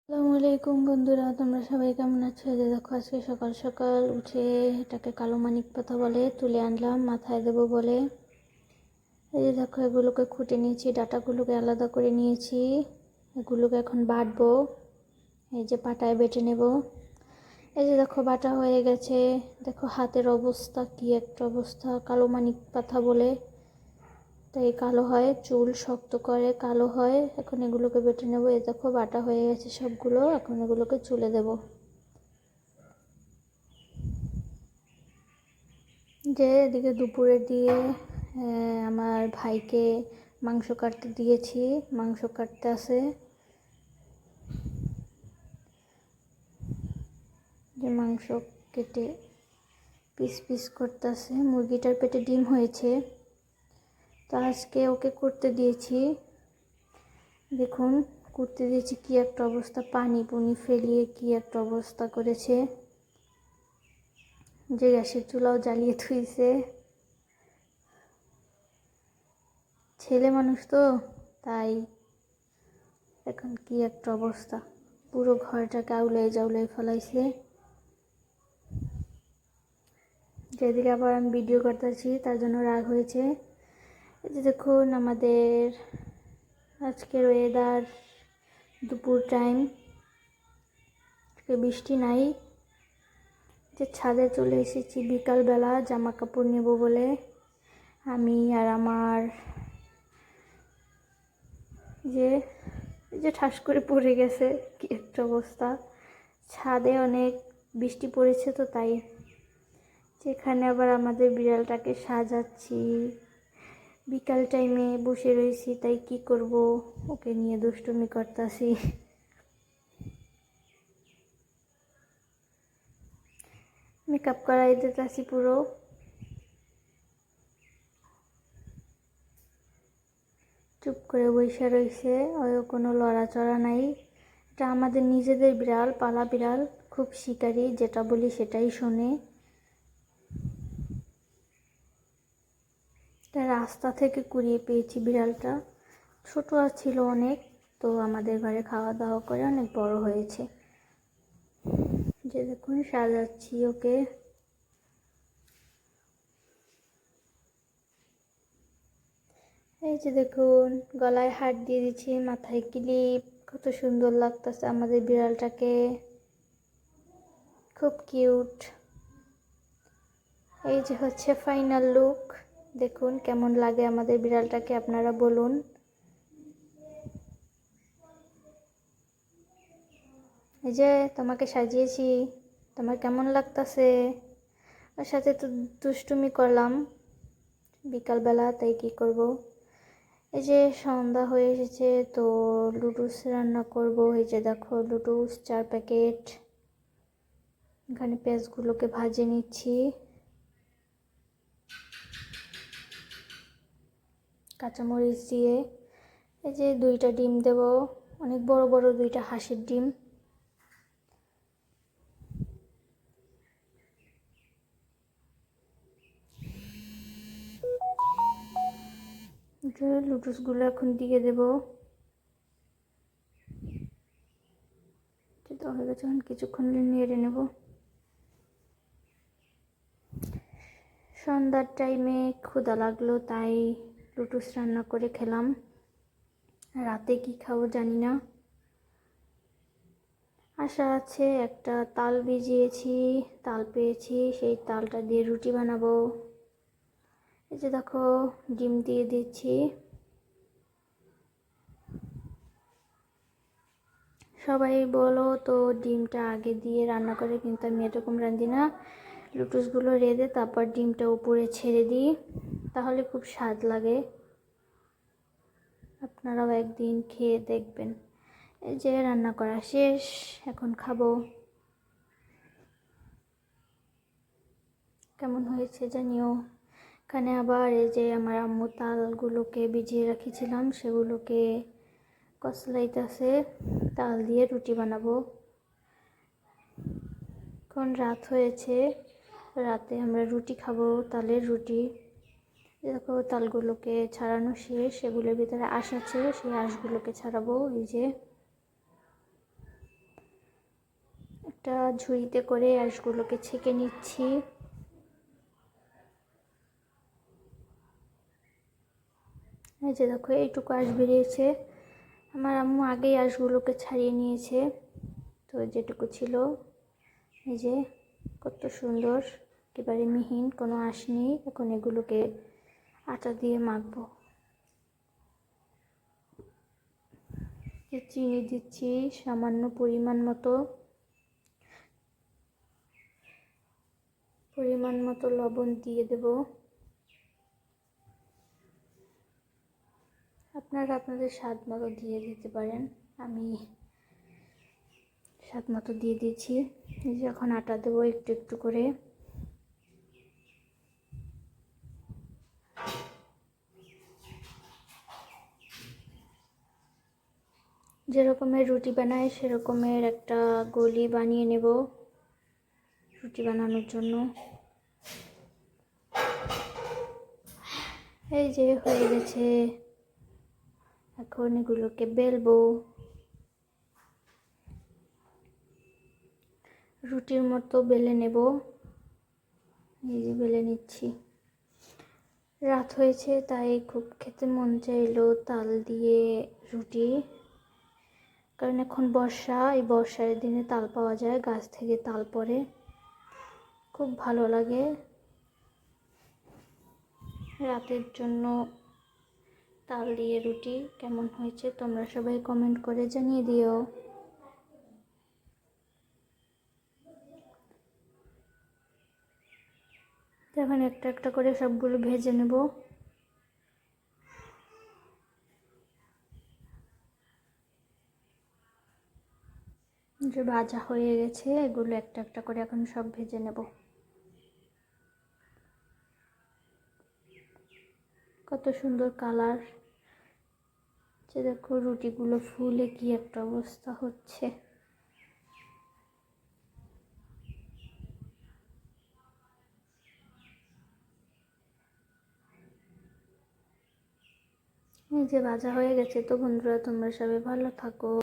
আসসালামু আলাইকুম বন্ধুরা, তোমরা সবাই কেমন আছো? যে দেখো আজকে সকাল সকাল উঠে এটাকে কালো মানিক পাতা বলে তুলে আনলাম মাথায় দেবো বলে। এই যে দেখো এগুলোকে খুঁটে নিয়েছি, ডাটাগুলোকে আলাদা করে নিয়েছি। এগুলোকে এখন বাটবো, এই যে পাটায় বেটে নেব। এই যে দেখো বাটা হয়ে গেছে। দেখো হাতের অবস্থা কি একটা অবস্থা, কালো মানিক পাতা বলে তাই কালো হয়, চুল শক্ত করে কালো হয়। এখন এগুলোকে বেটে নেব। এই দেখো বাটা হয়ে গেছে সবগুলো, এখন এগুলোকে চুলে দেব। যে এদিকে দুপুরের দিয়ে আমার ভাইকে মাংস কাটতে দিয়েছি, মাংস কাটতে আছে। যে মাংস কেটে পিস পিস করতেছে। মুরগিটার পেটে ডিম হয়েছে, তো আজকে ওকে করতে দিয়েছি। দেখুন করতে দিয়েছি কি একটা অবস্থা, পানি পুনি ফেলিয়ে কি একটা অবস্থা করেছে। যে গ্যাসের চুলাও জ্বালিয়ে থুইছে। ছেলে মানুষ তো তাই এখন কি একটা অবস্থা, পুরো ঘরটাকে আউলাই জাউলাই ফেলাইছে। যেদিকে আবার আমি ভিডিও করতেছি তার জন্য রাগ হয়েছে। এই যে দেখুন আমাদের আজকের ওয়েদার, দুপুর টাইম, বৃষ্টি নাই। যে ছাদে চলে এসেছি বিকালবেলা জামা কাপড় নেব বলে। আমি আর আমার যে যে ঠাস করে পড়ে গেছে কি একটা অবস্থা। ছাদে অনেক বৃষ্টি পড়েছে তো তাই। যেখানে আবার আমাদের বিড়ালটাকে সাজাচ্ছি, বিকাল টাইমে বসে রয়েছি, তাই কি করব, ওকে নিয়ে দুষ্টুমি করতেছি। মেকআপ করাই দিতেছি পুরো। চুপ করে বসে রয়েছে, ওই কোনো লড়াচড়া নাই। এটা আমাদের নিজেদের বিড়াল, পালা বিড়াল, খুব শিকারী, যেটা বলি সেটাই শোনে। এটা রাস্তা থেকে কুড়িয়ে পেয়েছি বিড়ালটা, ছোট ছিল অনেক, তো আমাদের ঘরে খাওয়া দাওয়া করে অনেক বড় হয়েছে। যে দেখুন সাজাচ্ছি ওকে। এই যে দেখুন গলায় হার দিয়ে দিচ্ছি, মাথায় ক্লিপ, কত সুন্দর লাগতেছে আমাদের বিড়ালটাকে, খুব কিউট। এই যে হচ্ছে ফাইনাল লুক, দেখুন কেমন লাগে আমাদের বিড়ালটাকে, আপনারা বলুন। এই যে তোমাকে সাজিয়েছি, তোমার কেমন লাগতেছে? ওর সাথে তো দুষ্টুমি করলাম বিকালবেলা, তাই কি করব। এই যে সন্ধ্যা হয়ে এসেছে, তো লুডুস রান্না করব। এই যে দেখো লুডুস 4 প্যাকেট। এখানে পেঁয়াজগুলোকে ভাজে নিচ্ছি কাঁচামরিচ দিয়ে। এই যে 2টা ডিম দেব, অনেক বড় বড় 2টা হাঁসের ডিম। লুডুসগুলো এখন দিয়ে দেব। তো হয়ে গেছে, এখন কিছুক্ষণ নেড়ে নেব। সন্ধ্যার টাইমে ক্ষুধা লাগলো, তাই লুডুস রান্না করে খেলাম। রাতে কি খাবো জানি না, আশা আছে একটা তাল ভিজিয়েছি, তাল পেয়েছি, সেই তালটা দিয়ে রুটি বানাবো। এই যে দেখো ডিম দিয়ে দিচ্ছি। সবাই বলো তো ডিমটা আগে দিয়ে রান্না করে, কিন্তু আমি এরকম রাঁধি না। লুটুসগুলো রেঁধে তারপর ডিমটা উপরে ছেড়ে দিই, তাহলে খুব স্বাদ লাগে। আপনারাও একদিন খেয়ে দেখবেন। এই যে রান্না করা শেষ, এখন খাবো। কেমন হয়েছে জানিও। এখানে আবার এই যে আমার আম্মু তালগুলোকে ভিজিয়ে রেখেছিলাম, সেগুলোকে কচলাইতেছে, তাল দিয়ে রুটি বানাবো। এখন রাত হয়েছে, রাতে আমরা রুটি খাবো, তালের রুটি। দেখো তালগুলোকে ছাড়ানো শেষ, এগুলোর ভিতরে আঁশ আছে, সেই আঁশগুলোকে ছাড়াবো। এই যে একটা ঝুড়িতে করে আঁশগুলোকে ছেঁকে নিচ্ছি। এই যে দেখো এইটুকু আঁশ বেরিয়েছে। আমার আম্মু আগেই আঁশগুলোকে ছাড়িয়ে নিয়েছে, তো যেটুকু ছিল এই যে কত সুন্দর, একেবারে মিহিন, কোনো আঁশ নেই। এখন এগুলোকে আটা দিয়ে মাখবো। চিনি দিচ্ছি সামান্য পরিমাণ মতো লবণ দিয়ে দেব। আপনারা আপনাদের স্বাদ মতো দিয়ে দিতে পারেন, আমি স্বাদ মতো দিয়ে দিয়েছি। যখন আটা দেবো একটু একটু করে। যেরকমের রুটি বানায় সেরকমের একটা গলি বানিয়ে নেব রুটি বানানোর জন্য। এই যে হয়ে গেছে, এখন এগুলোকে বেলবো। রুটির মতো বেলে নেব। এই যে বেলে নিচ্ছি। রাত হয়েছে তাই খুব খেতে মন চাইলো তাল দিয়ে রুটি, কারণ এখন বর্ষা, এই বর্ষার দিনে তাল পাওয়া যায়, গাছ থেকে তাল পড়ে, খুব ভালো লাগে। রাতের জন্য তাল দিয়ে রুটি কেমন হয়েছে তোমরা সবাই কমেন্ট করে জানিয়ে দিও। এখন একটা একটা করে সবগুলো ভেজে নেব। যে ভাজা হয়ে গেছে, এগুলো একটা একটা করে এখন সব ভেজে নেব। কত সুন্দর কালার, যে দেখো রুটিগুলো ফুলে কি একটা অবস্থা হচ্ছে। এই যে ভাজা হয়ে গেছে। তো বন্ধুরা তোমরা সবাই ভালো থাকো।